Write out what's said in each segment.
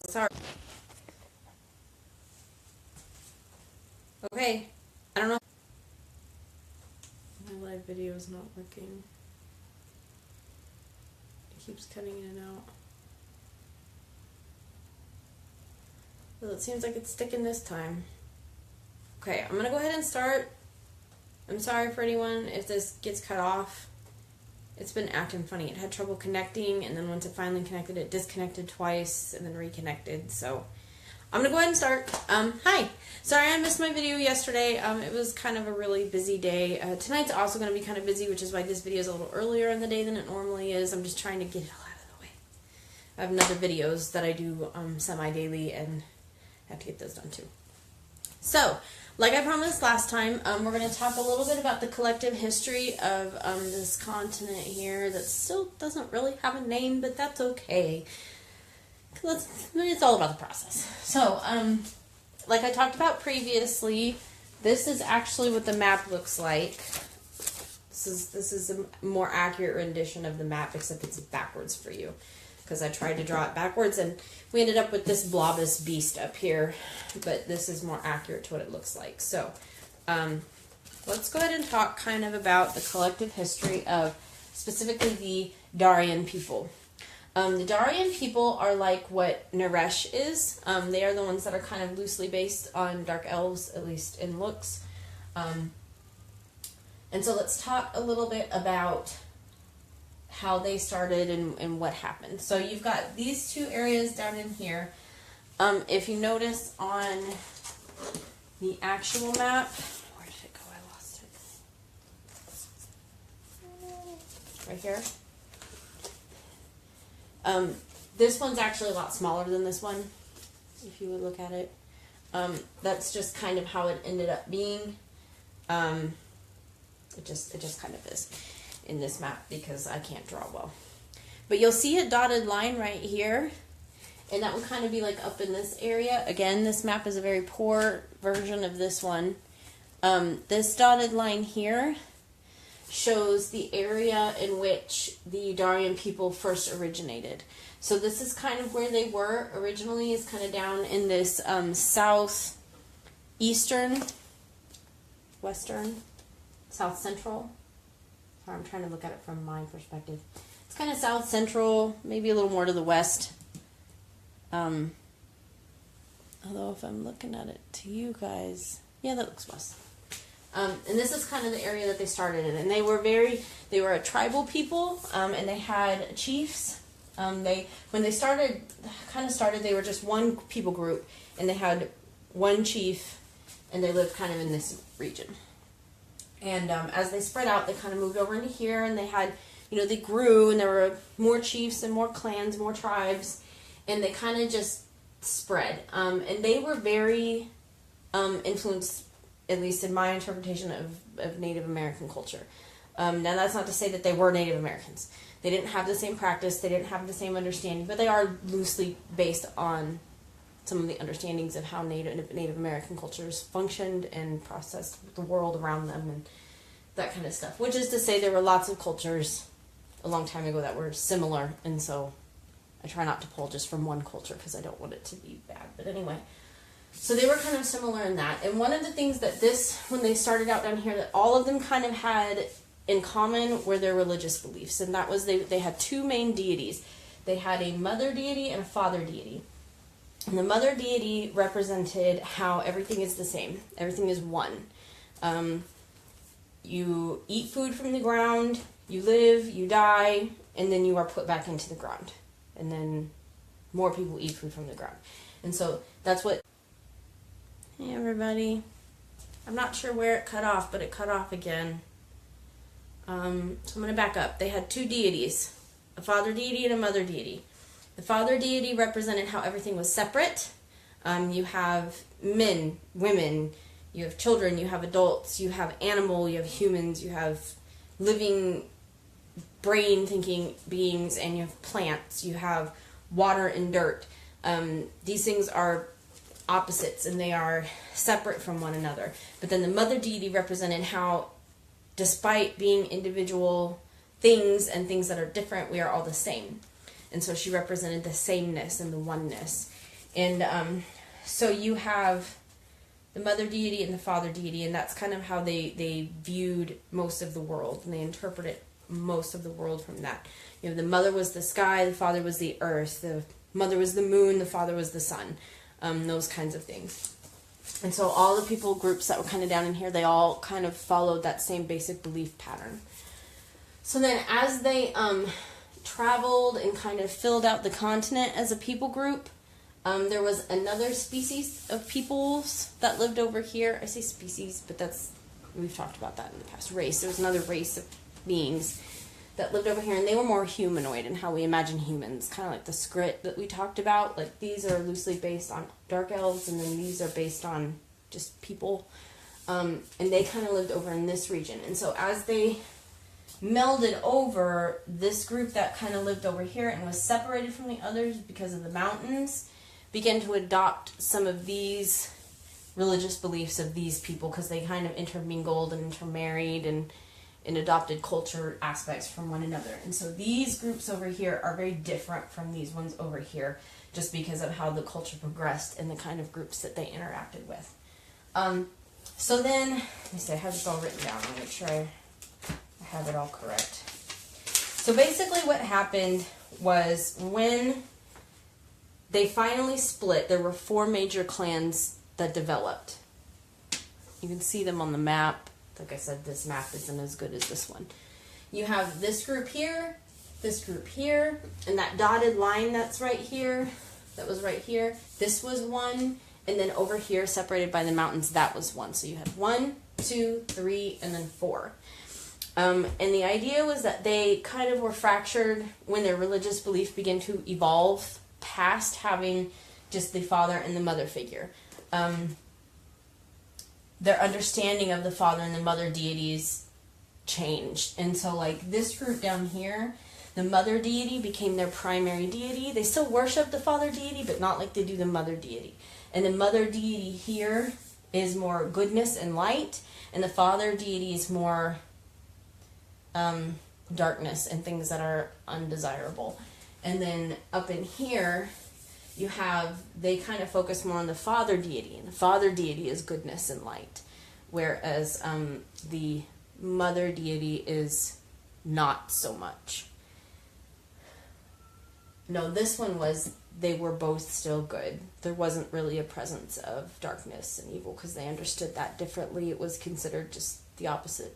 Sorry. Okay. I don't know. My live video is not working. It keeps cutting in and out. Well, it seems like it's sticking this time. Okay, I'm gonna go ahead and start. I'm sorry for anyone if this gets cut off. It's been acting funny. It had trouble connecting, and then once it finally connected, it disconnected twice and then reconnected. So I'm gonna go ahead and start. Hi. Sorry I missed my video yesterday. It was kind of a really busy day. Tonight's also gonna be kind of busy, which is why this video is a little earlier in the day than it normally is. I'm just trying to get it all out of the way. I have other videos that I do semi-daily, and I have to get those done too. So, like I promised last time, we're going to talk a little bit about the collective history of this continent here that still doesn't really have a name, but that's okay. It's all about the process. So, like I talked about previously, this is actually what the map looks like. This is a more accurate rendition of the map, except it's backwards for you, because I tried to draw it backwards, and we ended up with this blobous beast up here, but this is more accurate to what it looks like. So, let's go ahead and talk kind of about the collective history of specifically the Darian people. The Darian people are like what Naresh is. They are the ones that are kind of loosely based on dark elves, at least in looks. And so let's talk a little bit about how they started and what happened. So you've got these two areas down in here. If you notice on the actual map, where did it go? I lost it. Right here. This one's actually a lot smaller than this one, if you would look at it. That's just kind of how it ended up being. It just kind of is in this map because I can't draw well. But you'll see a dotted line right here, and that would kind of be like up in this area. Again, this map is a very poor version of this one. This dotted line here shows the area in which the Darian people first originated. So this is kind of where they were originally, is kind of down in this southeastern, western, south central. I'm trying to look at it from my perspective. It's kind of south central, maybe a little more to the west. Although if I'm looking at it to you guys, yeah, that looks west. And this is kind of the area that they started in. And they were a tribal people, and they had chiefs. When they started, they were just one people group, and they had one chief, and they lived kind of in this region. And as they spread out, they kind of moved over into here, and they had, they grew, and there were more chiefs and more clans, more tribes, and they kind of just spread. And they were very influenced, at least in my interpretation, of Native American culture. Now, that's not to say that they were Native Americans. They didn't have the same practice, they didn't have the same understanding, but they are loosely based on some of the understandings of how Native American cultures functioned and processed the world around them and that kind of stuff. Which is to say there were lots of cultures a long time ago that were similar, and so I try not to pull just from one culture because I don't want it to be bad. But anyway, so they were kind of similar in that. And one of the things that when they started out down here, that all of them kind of had in common were their religious beliefs. And that was they had two main deities. They had a mother deity and a father deity. And the mother deity represented how everything is the same. Everything is one. You eat food from the ground, you live, you die, and then you are put back into the ground. And then more people eat food from the ground. And so that's what... Hey everybody. I'm not sure where it cut off, but it cut off again. So I'm going to back up. They had two deities. A father deity and a mother deity. The father deity represented how everything was separate. You have men, women, you have children, you have adults, you have animal, you have humans, you have living, brain-thinking beings, and you have plants, you have water and dirt. These things are opposites, and they are separate from one another. But then the mother deity represented how, despite being individual things and things that are different, we are all the same. And so she represented the sameness and the oneness. And so you have the Mother Deity and the Father Deity, and that's kind of how they viewed most of the world, and they interpreted most of the world from that. You know, the Mother was the sky, the Father was the earth, the Mother was the moon, the Father was the sun, those kinds of things. And so all the people groups that were kind of down in here, they all kind of followed that same basic belief pattern. So then as they traveled and kind of filled out the continent as a people group, there was another species of peoples that lived over here. I say species, but we've talked about that in the past. Race. There was another race of beings that lived over here, and they were more humanoid in how we imagine humans, kind of like the Skrit that we talked about. Like, these are loosely based on dark elves, and then these are based on just people, and they kind of lived over in this region. And so as they melded over, this group that kind of lived over here and was separated from the others because of the mountains began to adopt some of these religious beliefs of these people, because they kind of intermingled and intermarried and adopted culture aspects from one another. And so these groups over here are very different from these ones over here, just because of how the culture progressed and the kind of groups that they interacted with. So then, let me see, I have this all written down. I'll make sure I have it all correct. So basically what happened was, when they finally split, there were 4 major clans that developed. You can see them on the map. Like I said, this map isn't as good as this one. You have this group here, and that dotted line that's right here, that was right here, this was one, and then over here, separated by the mountains, that was one. So you had 1, 2, 3, and then 4. And the idea was that they kind of were fractured when their religious belief began to evolve past having just the father and the mother figure. Their understanding of the father and the mother deities changed. And so, like, this group down here, the mother deity became their primary deity. They still worship the father deity, but not like they do the mother deity. And the mother deity here is more goodness and light, and the father deity is more darkness and things that are undesirable. And then up in here, you have, they kind of focus more on the father deity, and the father deity is goodness and light, whereas the mother deity is not so much. No, this one was, they were both still good. There wasn't really a presence of darkness and evil, because they understood that differently. It was considered just the opposite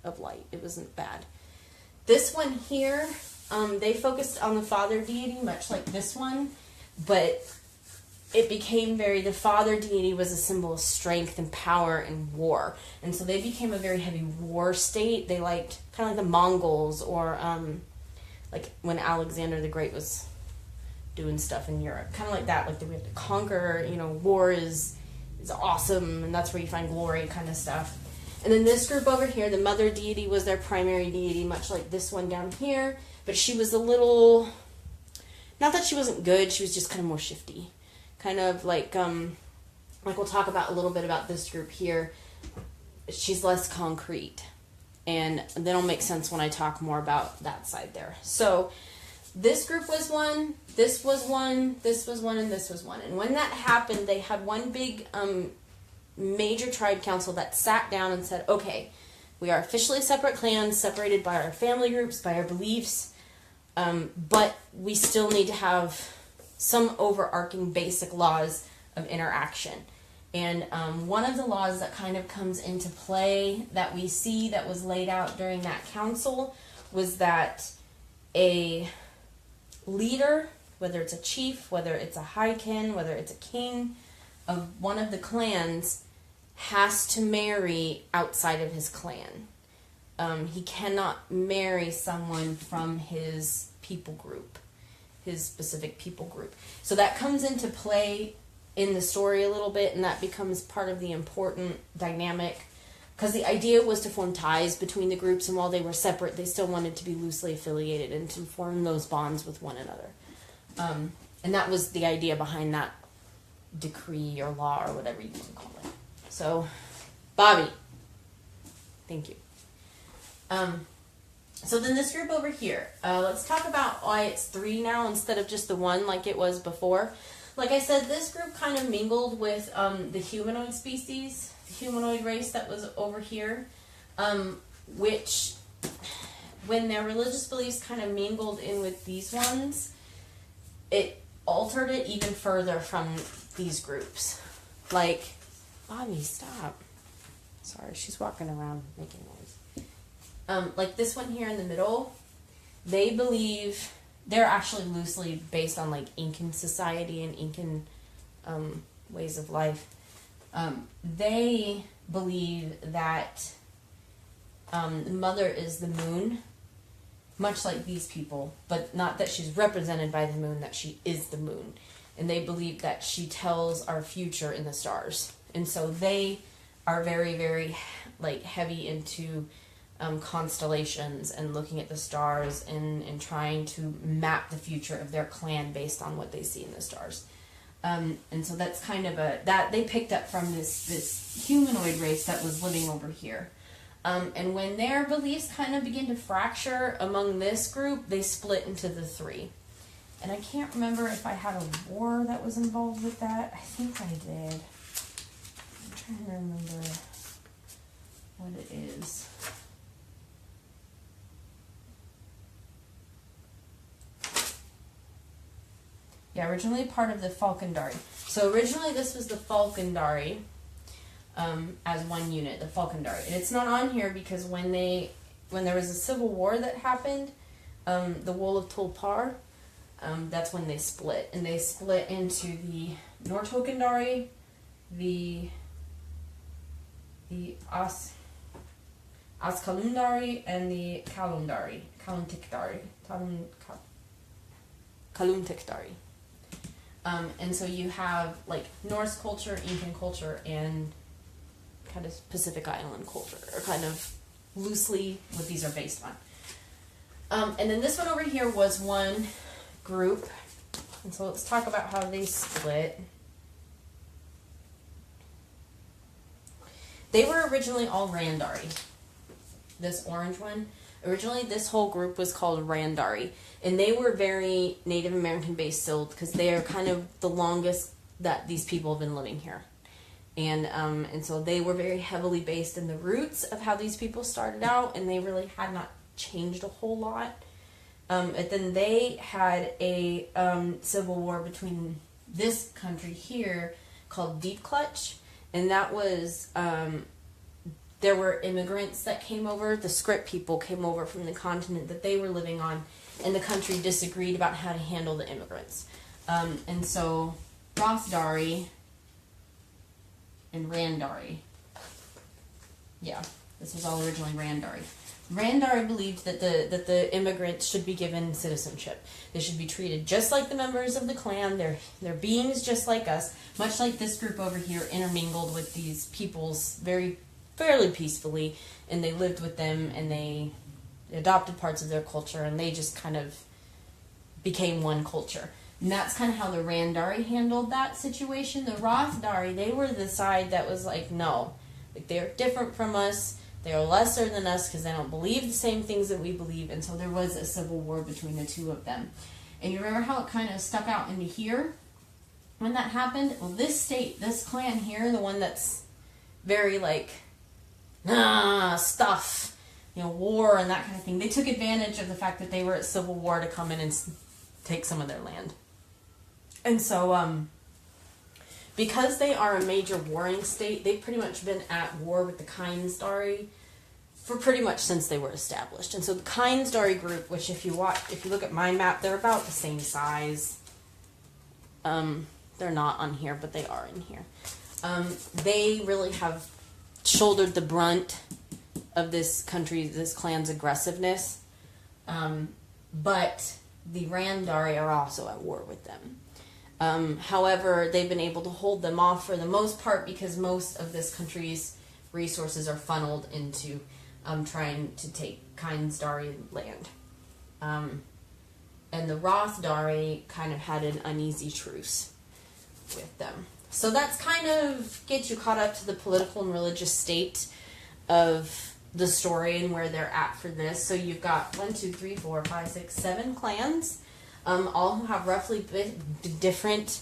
of light. It wasn't bad. This one here, they focused on the father deity, much like this one, but it became the father deity was a symbol of strength and power and war. And so they became a very heavy war state. They liked, kind of like the Mongols, or like when Alexander the Great was doing stuff in Europe. Kind of like that, like we have to conquer, war is awesome, and that's where you find glory kind of stuff. And then this group over here, the mother deity was their primary deity, much like this one down here, but she was a little, not that she wasn't good, she was just kind of more shifty. Kind of like we'll talk about a little bit about this group here. She's less concrete, and that'll make sense when I talk more about that side there. So this group was one, this was one, this was one, and this was one. And when that happened, they had one big major tribe council that sat down and said, okay, we are officially separate clans, separated by our family groups, by our beliefs, but we still need to have some overarching basic laws of interaction. And one of the laws that kind of comes into play that we see that was laid out during that council was that a leader, whether it's a chief, whether it's a high kin, whether it's a king of one of the clans, has to marry outside of his clan. He cannot marry someone from his people group, his specific people group. So that comes into play in the story a little bit, and that becomes part of the important dynamic, because the idea was to form ties between the groups, and while they were separate, they still wanted to be loosely affiliated and to form those bonds with one another. And that was the idea behind that decree or law or whatever you want to call it. So, Bobby, thank you. So then this group over here, let's talk about why it's 3 now instead of just the 1 like it was before. Like I said, this group kind of mingled with the humanoid species, the humanoid race that was over here, which, when their religious beliefs kind of mingled in with these ones, it altered it even further from these groups. Like, Bobby, stop. Sorry, she's walking around making noise. Like this one here in the middle, they believe, they're actually loosely based on like Incan society and Incan ways of life. They believe that Mother is the moon, much like these people, but not that she's represented by the moon, that she is the moon. And they believe that she tells our future in the stars. And so they are very, very like heavy into constellations and looking at the stars and trying to map the future of their clan based on what they see in the stars. And so that's kind of that they picked up from this humanoid race that was living over here. And when their beliefs kind of begin to fracture among this group, they split into the three. And I can't remember if I had a war that was involved with that. I think I did. I'm trying to remember what it is. Yeah, originally part of the Falcondari. So originally this was the Falcondari as one unit, the Falcondari. And it's not on here because when there was a civil war that happened, the Wool of Tulpar, that's when they split. And they split into the Nortokandari, the Askalundari, and the Kalundari. Kaluntikdari. And so you have like Norse culture, Incan culture, and kind of Pacific Island culture, or kind of loosely what these are based on. And then this one over here was one group. And so let's talk about how they split. They were originally all Randari. This orange one. Originally, this whole group was called Randari. And they were very Native American based still because they are kind of the longest that these people have been living here. And so they were very heavily based in the roots of how these people started out, and they really had not changed a whole lot. But then they had a civil war between this country here called Deep Clutch, and that was there were immigrants that came over. The script people came over from the continent that they were living on, and the country disagreed about how to handle the immigrants. And so Rothdari and Randari. Yeah, this was all originally Randari. Randari believed that the immigrants should be given citizenship. They should be treated just like the members of the clan. They're beings just like us, much like this group over here intermingled with these peoples fairly peacefully, and they lived with them, and they adopted parts of their culture, and they just kind of became one culture. And that's kind of how the Randari handled that situation. The Rothdari, they were the side that was like, no, like they're different from us. They're lesser than us because they don't believe the same things that we believe. And so there was a civil war between the two of them. And you remember how it kind of stuck out into here when that happened? Well, this clan here, the one that's very like, stuff, war and that kind of thing. They took advantage of the fact that they were at civil war to come in and take some of their land. And so, because they are a major warring state, they've pretty much been at war with the Kainsdari for pretty much since they were established. And so the Kainsdari group, which if you look at my map, they're about the same size. They're not on here, but they are in here. They really have shouldered the brunt of this clan's aggressiveness. But the Randari are also at war with them. However, they've been able to hold them off for the most part because most of this country's resources are funneled into trying to take Kainsdari land. And the Rothdari kind of had an uneasy truce with them. So that's kind of gets you caught up to the political and religious state of the story and where they're at for this. So you've got 7 clans, all who have roughly different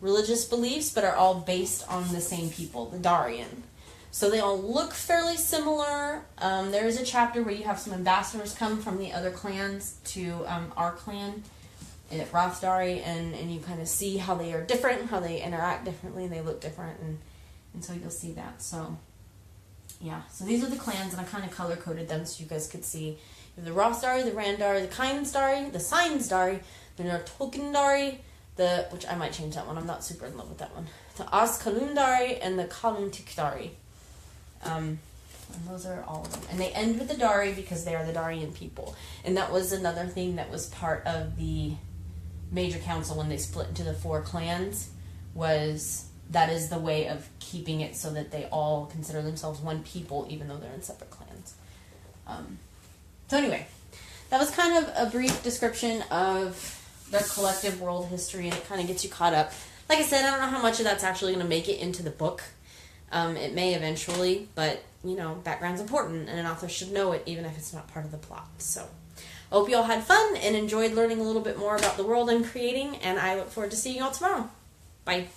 religious beliefs, but are all based on the same people, the Darian. So they all look fairly similar. There is a chapter where you have some ambassadors come from the other clans to our clan at Rothdari, and you kind of see how they are different, how they interact differently, and they look different, and so you'll see that. So, yeah. So these are the clans, and I kind of color-coded them so you guys could see. You have the Rothdari, the Randari, the Kynesdari, the Signsdari, the Nortolkendari, which I might change that one, I'm not super in love with that one, the Askalundari, and the Kaluntikdari. And those are all of them. And they end with the Dari because they are the Darian people. And that was another thing that was part of the major council when they split into the 4 clans, was that is the way of keeping it so that they all consider themselves one people even though they're in separate clans. So anyway, that was kind of a brief description of their collective world history, and it kind of gets you caught up. Like I said, I don't know how much of that's actually going to make it into the book. It may eventually, but, you know, background's important, and an author should know it even if it's not part of the plot. So, I hope you all had fun and enjoyed learning a little bit more about the world I'm creating, and I look forward to seeing you all tomorrow. Bye.